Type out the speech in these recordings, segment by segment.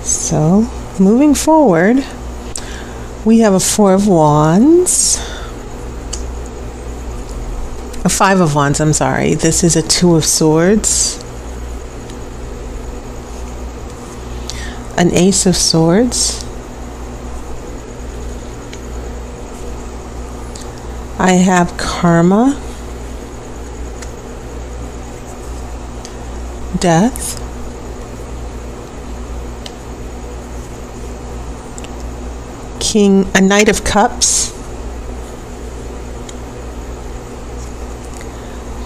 So, moving forward, we have a Four of Wands. A Five of Wands, I'm sorry. This is a Two of Swords. An Ace of Swords. I have Karma. Death. A Knight of Cups.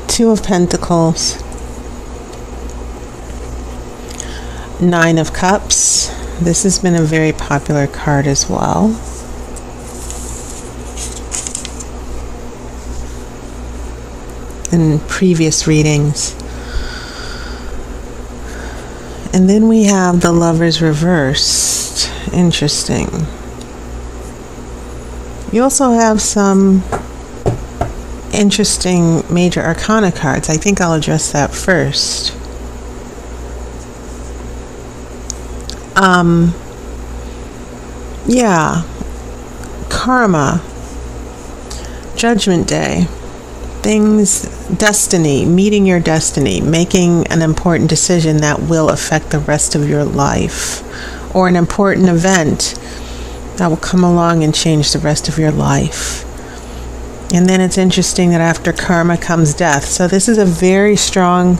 Two of Pentacles. Nine of Cups. This has been a very popular card as well. In previous readings. And then we have the Lovers reversed. Interesting. You also have some interesting major arcana cards. I think I'll address that first. Yeah. Karma. Judgment Day. Things, destiny, meeting your destiny, making an important decision that will affect the rest of your life, or an important event that will come along and change the rest of your life. And then it's interesting that after karma comes death. So this is a very strong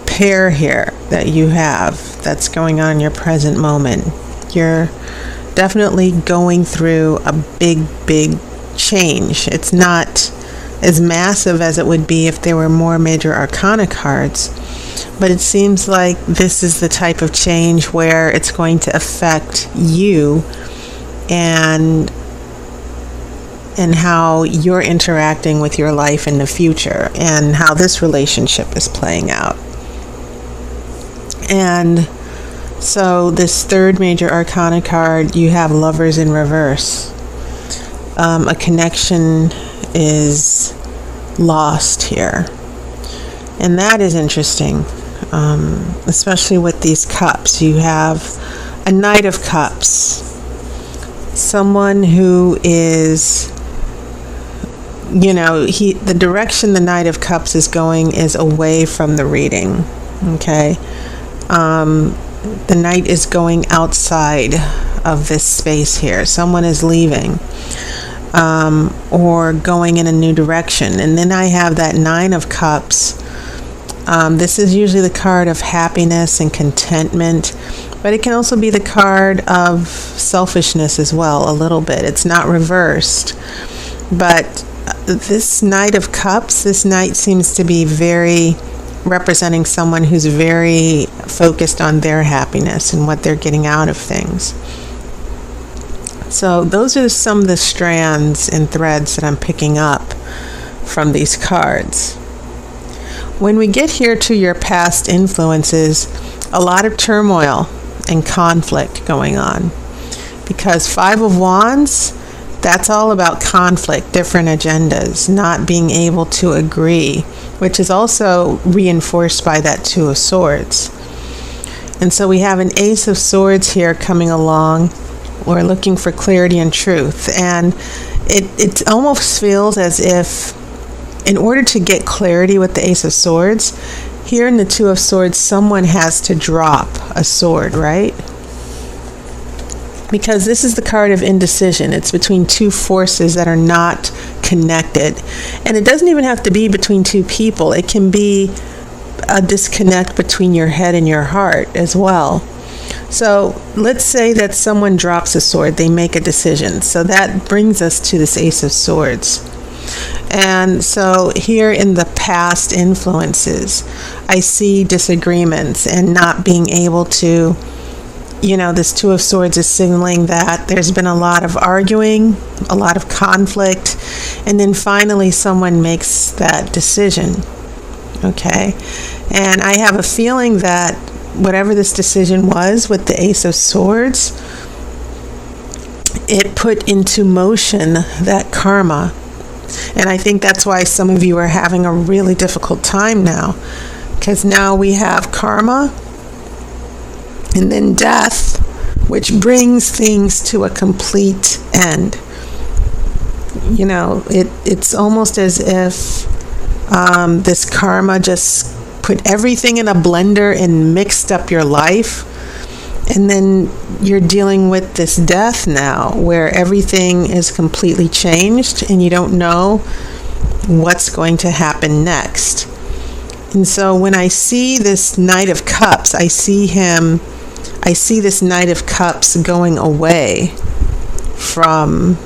pair here that you have that's going on in your present moment. You're definitely going through a big change. It's not as massive as it would be if there were more major arcana cards, but it seems like this is the type of change where it's going to affect you and how you're interacting with your life in the future, and how this relationship is playing out. And so this third major arcana card, you have Lovers in reverse. A connection is lost here, and that is interesting, especially with these cups. You have a Knight of Cups, someone who is, the direction the Knight of Cups is going is away from the reading. Okay, the Knight is going outside of this space here. Someone is leaving. Or going in a new direction. And then I have that Nine of Cups. This is usually the card of happiness and contentment, but it can also be the card of selfishness as well, a little bit. It's not reversed. But this Knight of Cups, this Knight seems to be very representing someone who's very focused on their happiness and what they're getting out of things. So those are some of the strands and threads that I'm picking up from these cards. When we get here to your past influences, a lot of turmoil and conflict going on. Because Five of Wands, that's all about conflict, different agendas, not being able to agree, which is also reinforced by that Two of Swords. And so we have an Ace of Swords here coming along. We're looking for clarity and truth. And it almost feels as if in order to get clarity with the Ace of Swords, here in the Two of Swords, someone has to drop a sword, right? Because this is the card of indecision. It's between two forces that are not connected. And it doesn't even have to be between two people. It can be a disconnect between your head and your heart as well. So let's say that someone drops a sword, they make a decision. So that brings us to this Ace of Swords. And so here in the past influences, I see disagreements and not being able to, this Two of Swords is signaling that there's been a lot of arguing, a lot of conflict, and then finally someone makes that decision. Okay? And I have a feeling that whatever this decision was with the Ace of Swords, it put into motion that karma. And I think that's why some of you are having a really difficult time now. Because now we have karma And then death, which brings things to a complete end. You know, it's almost as if this karma just put everything in a blender and mixed up your life. And then you're dealing with this death now where everything is completely changed and you don't know what's going to happen next. And so when I see this Knight of Cups, I see this Knight of Cups going away from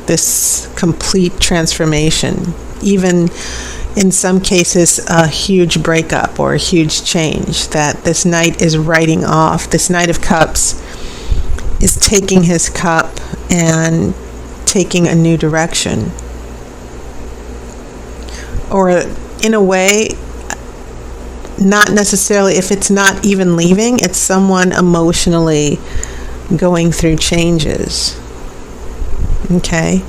this complete transformation. Even in some cases, a huge breakup or a huge change that this Knight is writing off. This Knight of Cups is taking his cup and taking a new direction. Or in a way, not necessarily, if it's not even leaving, it's someone emotionally going through changes. Okay?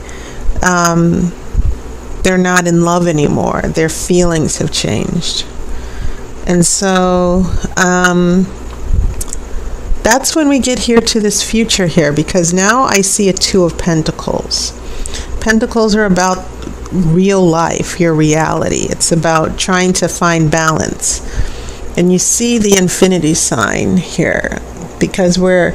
They're not in love anymore. Their feelings have changed. And so that's when we get here to this future here, because now I see a Two of Pentacles. Pentacles are about real life, your reality. It's about trying to find balance. And you see the infinity sign here, because we're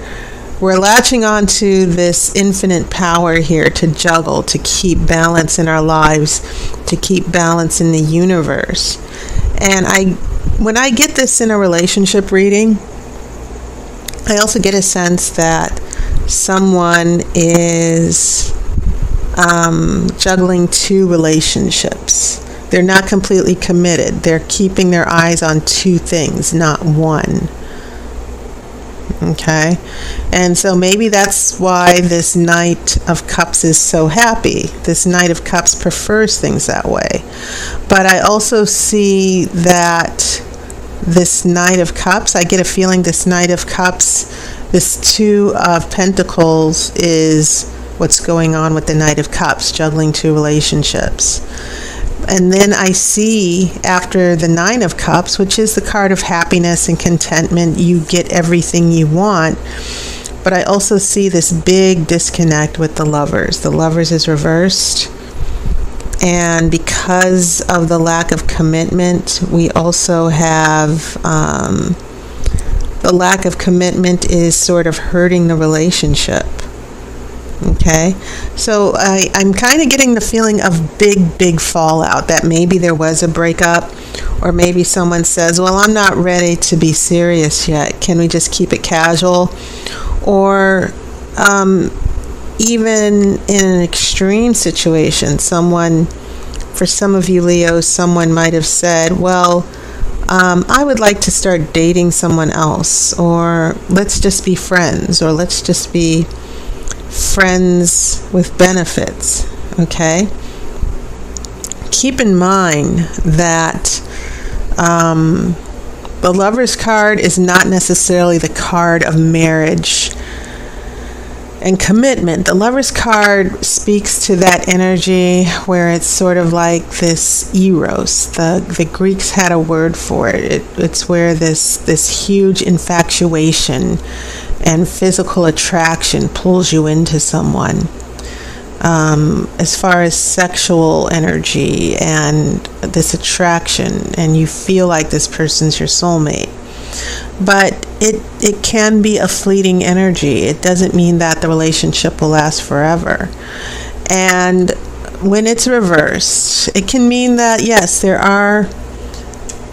latching on to this infinite power here to juggle, to keep balance in our lives, to keep balance in the universe. And when I get this in a relationship reading, I also get a sense that someone is juggling two relationships. They're not completely committed. They're keeping their eyes on two things, not one. Okay? And so maybe that's why this Knight of Cups is so happy. This Knight of Cups prefers things that way. But I also see that this Knight of Cups, I get a feeling this Knight of Cups, this Two of Pentacles is what's going on with the Knight of Cups, juggling two relationships. And then I see after the Nine of Cups, which is the card of happiness and contentment, you get everything you want. But I also see this big disconnect with the Lovers. The Lovers is reversed. And because of the lack of commitment, we also have the lack of commitment is sort of hurting the relationship. Okay, so I'm kind of getting the feeling of big fallout, that maybe there was a breakup, or maybe someone says, well, I'm not ready to be serious yet. Can we just keep it casual? Or even in an extreme situation, for some of you Leos, someone might have said, well, I would like to start dating someone else, or let's just be friends, or let's just be friends with benefits. Okay? Keep in mind that the Lover's card is not necessarily the card of marriage and commitment. The Lover's card speaks to that energy where it's sort of like this eros. The Greeks had a word for it. It's where this huge infatuation and physical attraction pulls you into someone. As far as sexual energy and this attraction, and you feel like this person's your soulmate. But it can be a fleeting energy. It doesn't mean that the relationship will last forever. And when it's reversed, it can mean that, yes, there are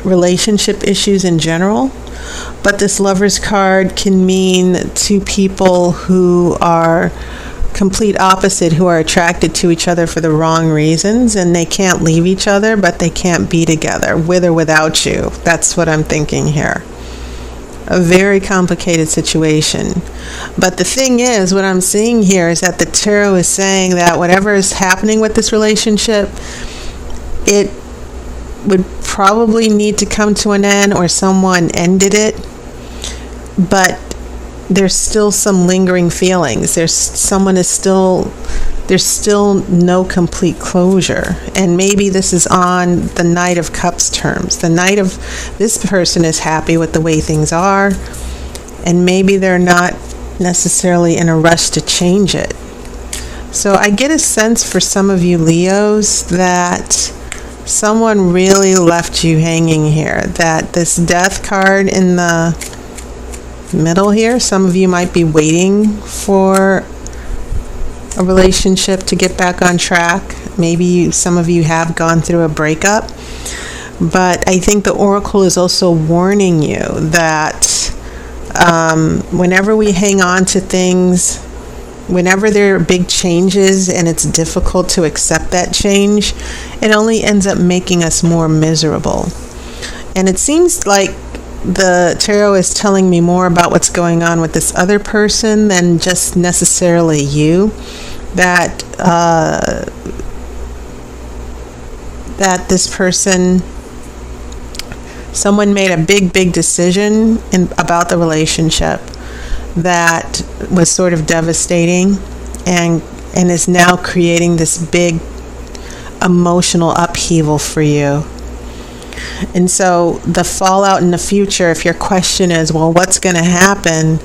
relationship issues in general, but this Lover's card can mean two people who are complete opposite, who are attracted to each other for the wrong reasons, and they can't leave each other, but they can't be together, with or without you. That's what I'm thinking here. A very complicated situation. But the thing is, what I'm seeing here is that the tarot is saying that whatever is happening with this relationship, it would probably need to come to an end, or someone ended it, but there's still some lingering feelings. There's still no complete closure. And maybe this is on the Knight of Cups terms. This person is happy with the way things are, and maybe they're not necessarily in a rush to change it. So I get a sense for some of you Leos that someone really left you hanging here, that this death card in the middle here, some of you might be waiting for a relationship to get back on track. Maybe some of you have gone through a breakup. But I think the Oracle is also warning you that whenever we hang on to things, whenever there are big changes and it's difficult to accept that change, it only ends up making us more miserable. And it seems like the tarot is telling me more about what's going on with this other person than just necessarily you. That this person, someone made a big decision about the relationship that was sort of devastating and is now creating this big emotional upheaval for you. And so the fallout in the future, if your question is, well, what's going to happen?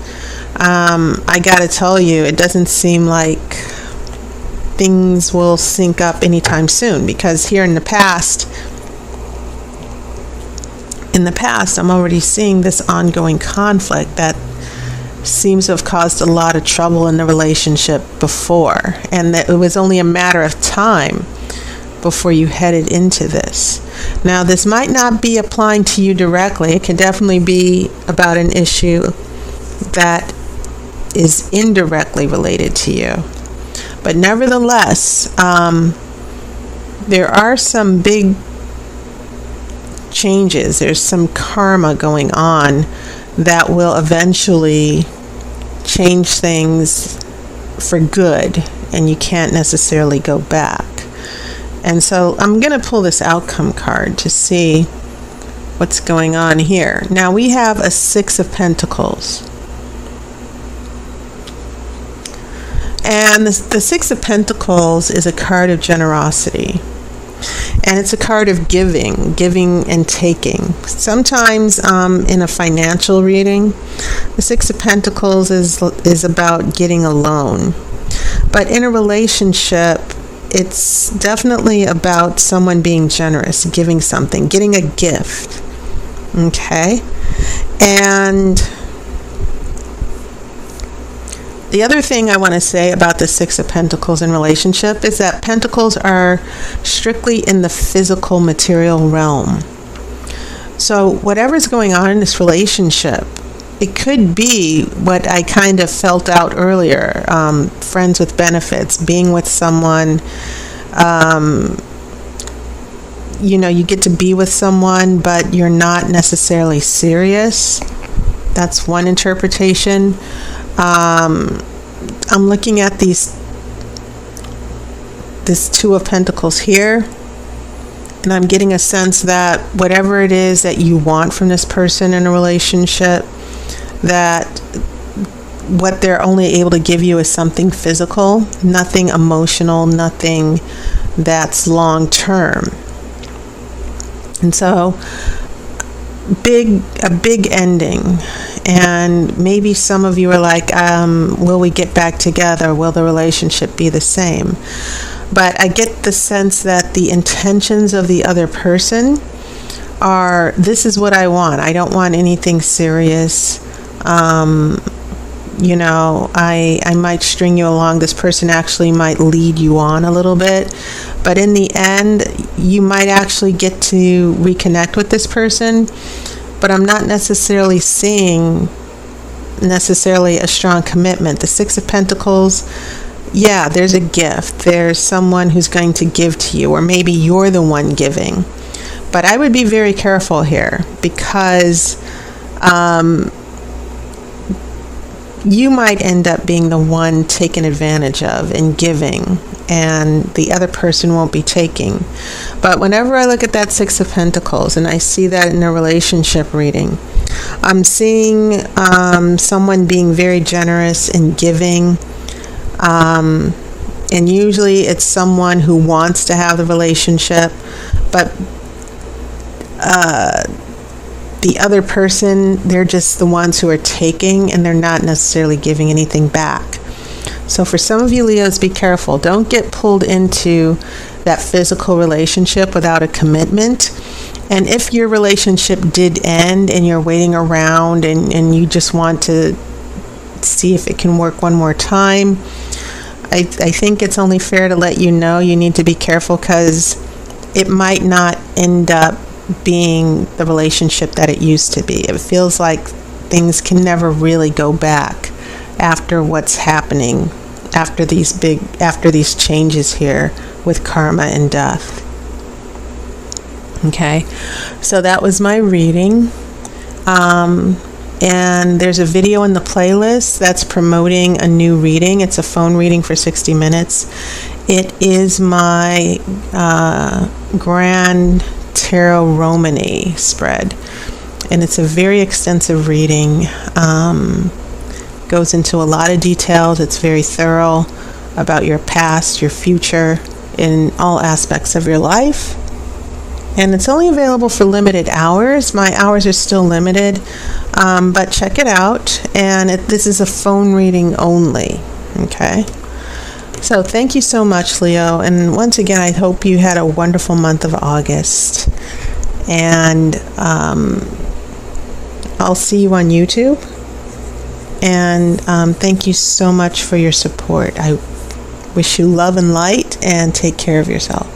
I got to tell you, it doesn't seem like things will sync up anytime soon, because here in the past, I'm already seeing this ongoing conflict that seems to have caused a lot of trouble in the relationship before, and that it was only a matter of time before you headed into this. Now, this might not be applying to you directly. It can definitely be about an issue that is indirectly related to you. But nevertheless, there are some big changes. There's some karma going on that will eventually change things for good, and you can't necessarily go back. And so I'm going to pull this outcome card to see what's going on here. Now we have a Six of Pentacles. And the Six of Pentacles is a card of generosity. And it's a card of giving and taking. Sometimes in a financial reading, the Six of Pentacles is about getting a loan. But in a relationship, it's definitely about someone being generous, giving something, getting a gift. Okay? And the other thing I want to say about the Six of Pentacles in relationship is that Pentacles are strictly in the physical material realm. So whatever's going on in this relationship, it could be what I kind of felt out earlier, friends with benefits, being with someone, you get to be with someone, but you're not necessarily serious. That's one interpretation. I'm looking at this Two of Pentacles here, and I'm getting a sense that whatever it is that you want from this person in a relationship, that what they're only able to give you is something physical, nothing emotional, nothing that's long term. And so a big ending. And maybe some of you are like, will we get back together? Will the relationship be the same? But I get the sense that the intentions of the other person are, this is what I want. I don't want anything serious. I might string you along. This person actually might lead you on a little bit. But in the end, you might actually get to reconnect with this person. But I'm not necessarily seeing a strong commitment. The Six of Pentacles, yeah, there's a gift. There's someone who's going to give to you, or maybe you're the one giving. But I would be very careful here, because you might end up being the one taken advantage of and giving, and the other person won't be taking. But whenever I look at that Six of Pentacles and I see that in a relationship reading, I'm seeing someone being very generous and giving, and usually it's someone who wants to have the relationship, but the other person, they're just the ones who are taking, and they're not necessarily giving anything back. So for some of you Leos, be careful. Don't get pulled into that physical relationship without a commitment. And if your relationship did end and you're waiting around and you just want to see if it can work one more time, I think it's only fair to let you know you need to be careful, because it might not end up being the relationship that it used to be. It feels like things can never really go back after what's happening, after these changes here with karma and death. Okay, so that was my reading. And there's a video in the playlist that's promoting a new reading. It's a phone reading for 60 minutes. It is my Grand Tarot Romany spread. And it's a very extensive reading. Goes into a lot of details. It's very thorough about your past, your future, in all aspects of your life. And it's only available for limited hours. My hours are still limited, but check it out. And this is a phone reading only, okay? So thank you so much, Leo. And once again, I hope you had a wonderful month of August. And I'll see you on YouTube. And thank you so much for your support. I wish you love and light, and take care of yourself.